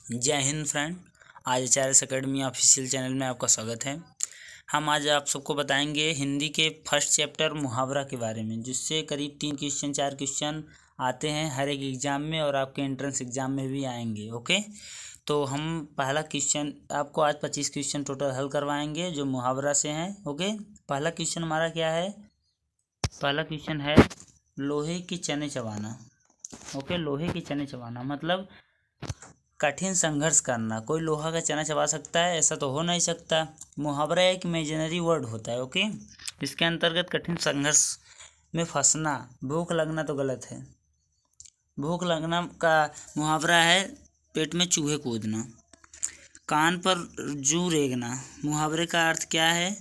जय हिंद फ्रेंड। आज HRs academy official channel में आपका स्वागत है। हम आज आप सबको बताएंगे हिंदी के फर्स्ट चैप्टर मुहावरा के बारे में, जिससे करीब 3 क्वेश्चन 4 क्वेश्चन आते हैं हर एक एग्ज़ाम में और आपके एंट्रेंस एग्ज़ाम में भी आएंगे। ओके, तो हम पहला क्वेश्चन आपको आज 25 क्वेश्चन टोटल हल करवाएंगे जो मुहावरा से हैं। ओके, पहला क्वेश्चन हमारा क्या है? पहला क्वेश्चन है लोहे की चने चबाना। ओके, लोहे की चने चबाना मतलब कठिन संघर्ष करना। कोई लोहा का चना चबा सकता है? ऐसा तो हो नहीं सकता। मुहावरा एक इमेजिनरी वर्ड होता है। ओके, इसके अंतर्गत कठिन संघर्ष में फंसना, भूख लगना तो गलत है। भूख लगना का मुहावरा है पेट में चूहे कूदना। कान पर जू रेंगना, मुहावरे का अर्थ क्या है?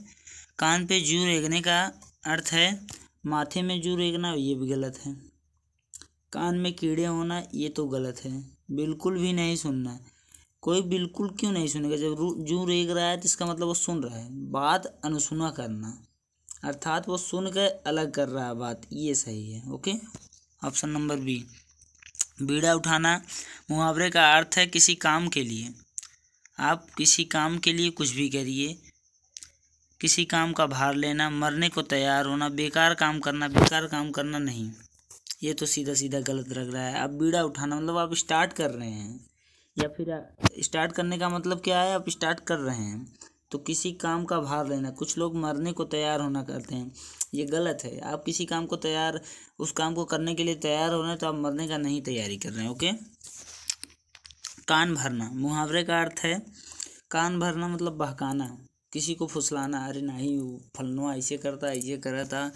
कान पे जू रेंगने का अर्थ है माथे में जू रेंगना, ये भी गलत है। कान में कीड़े होना, ये तो गलत है। बिल्कुल भी नहीं सुनना, कोई बिल्कुल क्यों नहीं सुनेगा? जब जू रेंग रहा है तो इसका मतलब वो सुन रहा है। बात अनसुना करना, अर्थात वो सुन कर अलग कर रहा है बात, ये सही है। Okay, option number B. बीड़ा उठाना, मुहावरे का अर्थ है किसी काम के लिए। आप किसी काम के लिए कुछ भी करिए। किसी काम का भार लेना, मरने को तैयार होना, बेकार काम करना। बेकार काम करना नहीं, ये तो सीधा सीधा गलत लग रहा है। अब बीड़ा उठाना मतलब आप स्टार्ट कर रहे हैं, या फिर स्टार्ट करने का मतलब क्या है? आप स्टार्ट कर रहे हैं। तो किसी काम का भार लेना, कुछ लोग मरने को तैयार होना करते हैं, ये गलत है। आप किसी काम को तैयार, उस काम को करने के लिए तैयार हो रहे हैं तो आप मरने का नहीं तैयारी कर रहे हैं। ओके, कान भरना, मुहावरे का अर्थ है कान भरना मतलब बहकाना, किसी को फुसलाना। अरे नहीं, वो फलनुआ ऐसे करता, ऐसे करा था,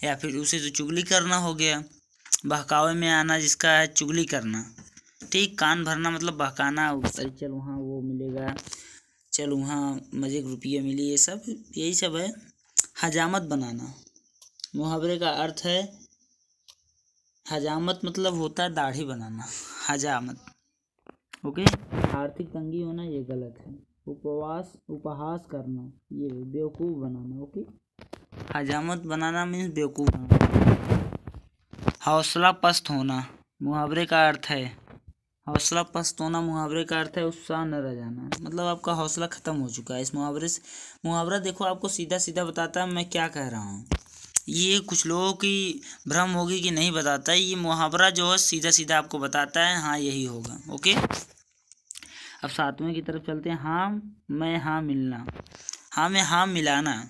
या फिर उसे तो चुगली करना हो गया। बहकावे में आना जिसका है चुगली करना। ठीक, कान भरना मतलब बहकाना। अरे चल वहाँ वो मिलेगा, चल वहाँ मजे रुपये मिली, ये सब यही सब है। हजामत बनाना, मुहावरे का अर्थ है हजामत मतलब होता है दाढ़ी बनाना, हजामत। ओके, आर्थिक तंगी होना, ये गलत है। उपहास करना, ये बेवकूफ़ बनाना। ओके, हजामत बनाना मीन्स बेवकूफ़ बनाना। हौसला पस्त होना, मुहावरे का अर्थ है हौसला पस्त होना, मुहावरे का अर्थ है उत्साह न रह जाना, मतलब आपका हौसला ख़त्म हो चुका है। इस मुहावरे से, मुहावरा देखो आपको सीधा सीधा बताता है मैं क्या कह रहा हूँ। ये कुछ लोगों की भ्रम होगी कि नहीं बताता है, ये मुहावरा जो है सीधा सीधा आपको बताता है हाँ यही होगा। ओके, अब 7वें की तरफ चलते हैं। हाँ मैं हाँ मिलना, हाँ में हाँ मिलाना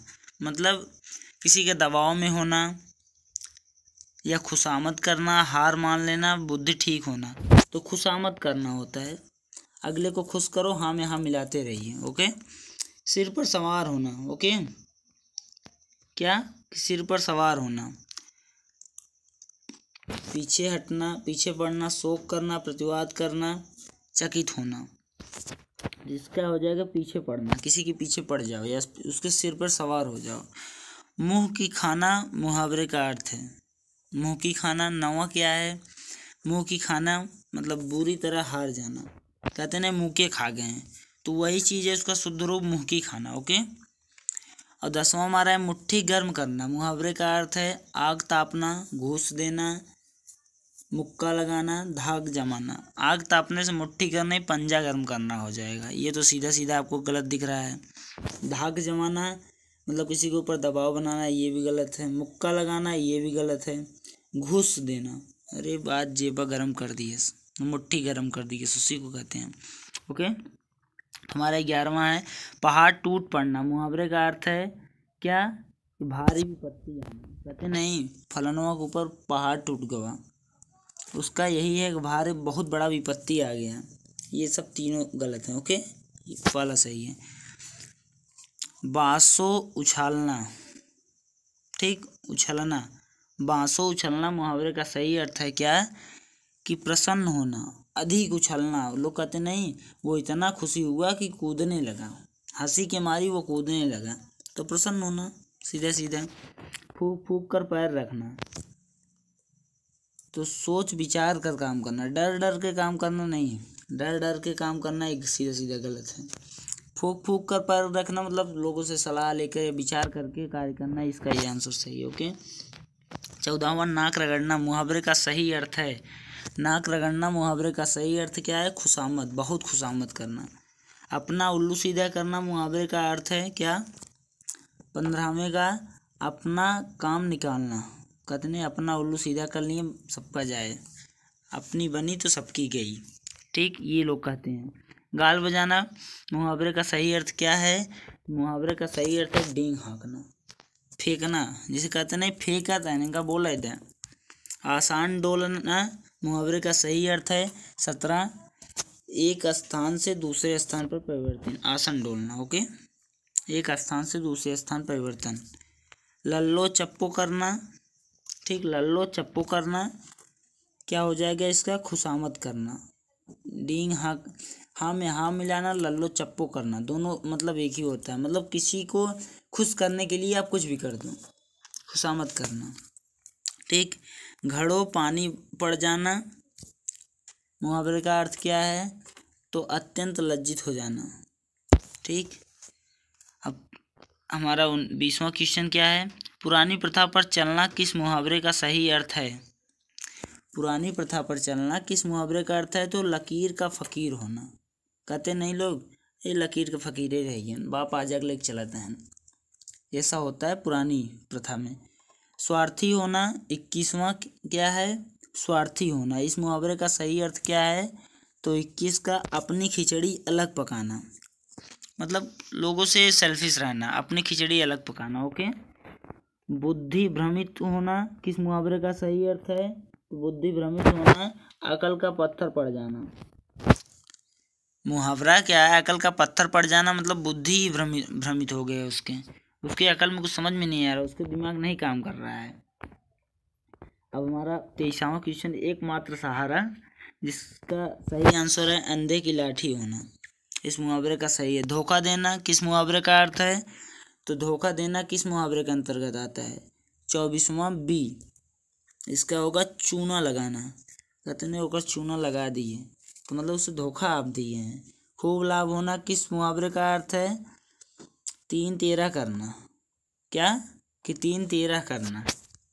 मतलब किसी के दबाव में होना या खुशामद करना, हार मान लेना, बुद्धि ठीक होना। तो खुशामद करना होता है, अगले को खुश करो, हाँ में हाँ मिलाते रहिए। ओके, सिर पर सवार होना। ओके, क्या? सिर पर सवार होना, पीछे हटना, पीछे पड़ना, शोक करना, प्रतिवाद करना, चकित होना। जिसका हो जाएगा पीछे पड़ना, किसी के पीछे पड़ जाओ या उसके सिर पर सवार हो जाओ। मुंह की खाना, मुहावरे का अर्थ है मुंह की खाना। नवा क्या है? मुंह की खाना मतलब बुरी तरह हार जाना। कहते ना मुँह के खा गए हैं, तो वही चीज़ है, उसका शुद्ध रूप मुँह की खाना। ओके, और 10वां हमारा है मुट्ठी गर्म करना, मुहावरे का अर्थ है आग तापना, घूस देना, मुक्का लगाना, धाक जमाना। आग तापने से मुट्ठी करना ही पंजा गर्म करना हो जाएगा, ये तो सीधा सीधा आपको गलत दिख रहा है। धाक जमाना मतलब किसी के ऊपर दबाव बनाना, ये भी गलत है। मुक्का लगाना, ये भी गलत है। घूस देना, अरे बात जेबा गरम कर दी है, मुट्ठी गरम कर दी है, उसी को कहते हैं। ओके, हमारा 11वां है पहाड़ टूट पड़ना, मुहावरे का अर्थ है क्या? भारी विपत्ति आना। कहते नहीं फलानवा के ऊपर पहाड़ टूट गया, उसका यही है कि भारी बहुत बड़ा विपत्ति आ गया। ये सब तीनों गलत हैं। ओके, ये वाला सही है। बांसो उछालना, ठीक, उछलना, बांसो उछलना, मुहावरे का सही अर्थ है क्या? कि प्रसन्न होना, अधिक उछलना। लोग कहते नहीं वो इतना खुशी हुआ कि कूदने लगा, हंसी के मारी वो कूदने लगा, तो प्रसन्न होना सीधा सीधा। फूक फूक कर पैर रखना, तो सोच विचार कर काम करना, डर डर के काम करना नहीं, डर डर के काम करना एक सीधा सीधा गलत है। फूक फूक कर पैर रखना मतलब लोगों से सलाह लेकर विचार करके कार्य करना, इसका ये आंसर सही है। ओके, 14वां नाक रगड़ना, मुहावरे का सही अर्थ है नाक रगड़ना मुहावरे का सही अर्थ क्या है? खुशामद, बहुत खुशामद करना। अपना उल्लू सीधा करना मुहावरे का अर्थ है क्या? 15वें का अपना काम निकालना। कहते ने अपना उल्लू सीधा कर लिए सबका जाए, अपनी बनी तो सबकी गई। ठीक, ये लोग कहते हैं। गाल बजाना मुहावरे का सही अर्थ क्या है? मुहावरे का सही अर्थ है डींग हाँकना, फेंकना, जिसे कहते नहीं फेंका था इनका बोला था। आसान डोलना मुहावरे का सही अर्थ है 17 एक स्थान से दूसरे स्थान पर परिवर्तन। आसन डोलना, ओके, एक स्थान से दूसरे स्थान परिवर्तन। लल्लो चप्पो करना, ठीक, लल्लो चप्पो करना क्या हो जाएगा इसका? खुशामद करना। डींग हाँ में हाँ मिलाना, लल्लो चप्पो करना, दोनों मतलब एक ही होता है। मतलब किसी को खुश करने के लिए आप कुछ भी कर दो, खुशामद करना। ठीक, घड़ो पानी पड़ जाना मुहावरे का अर्थ क्या है? तो अत्यंत लज्जित हो जाना। ठीक, अब हमारा 20वां क्वेश्चन क्या है? पुरानी प्रथा पर चलना किस मुहावरे का सही अर्थ है? पुरानी प्रथा पर चलना किस मुहावरे का अर्थ है? तो लकीर का फकीर होना। कहते नहीं लोग ये लकीर के फकीरे रह गए, बाप आजक लेके चलाते हैं, ऐसा होता है पुरानी प्रथा में। स्वार्थी होना 21वां क्या है? स्वार्थी होना, इस मुहावरे का सही अर्थ क्या है? तो 21 का अपनी खिचड़ी अलग पकाना, मतलब लोगों से सेल्फिश रहना, अपनी खिचड़ी अलग पकाना। ओके। बुद्धि भ्रमित होना किस मुहावरे का सही अर्थ है? बुद्धि भ्रमित होना अकल का पत्थर पड़ जाना। मुहावरा क्या है? अकल का पत्थर पड़ जाना, मतलब बुद्धि ही भ्रमित हो गए, उसके अकल में कुछ समझ में नहीं आ रहा, उसका दिमाग नहीं काम कर रहा है। अब हमारा 23वां क्वेश्चन, एकमात्र सहारा, जिसका सही आंसर है अंधे की लाठी होना, इस मुहावरे का सही है। धोखा देना किस मुहावरे का अर्थ है? तो धोखा देना किस मुहावरे के अंतर्गत आता है? 24वां बी, इसका होगा चूना लगाना। कहते नहीं होकर चूना लगा दिए, तो मतलब उसे धोखा आप दिए हैं। खूब लाभ होना किस मुहावरे का अर्थ है? 3 13 करना, क्या कि 3 13 करना,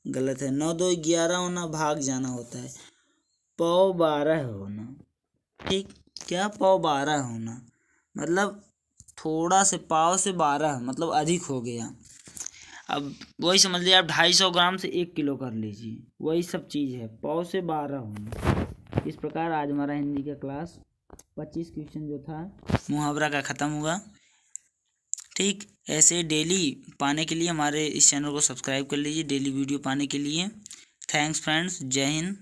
गलत है। 9 2 11 होना भाग जाना होता है। पौ 12 होना, ठीक, क्या पौ 12 होना, मतलब थोड़ा से पाव से 12 मतलब अधिक हो गया। अब वही समझ लिया आप, 250 ग्राम से 1 किलो कर लीजिए, वही सब चीज़ है, पौ से 12 होना। इस प्रकार आज हमारा हिंदी का क्लास 25 क्वेश्चन जो था मुहावरा का ख़त्म हुआ। ठीक, ऐसे डेली पाने के लिए हमारे इस चैनल को सब्सक्राइब कर लीजिए, डेली वीडियो पाने के लिए। थैंक्स फ्रेंड्स, जय हिंद।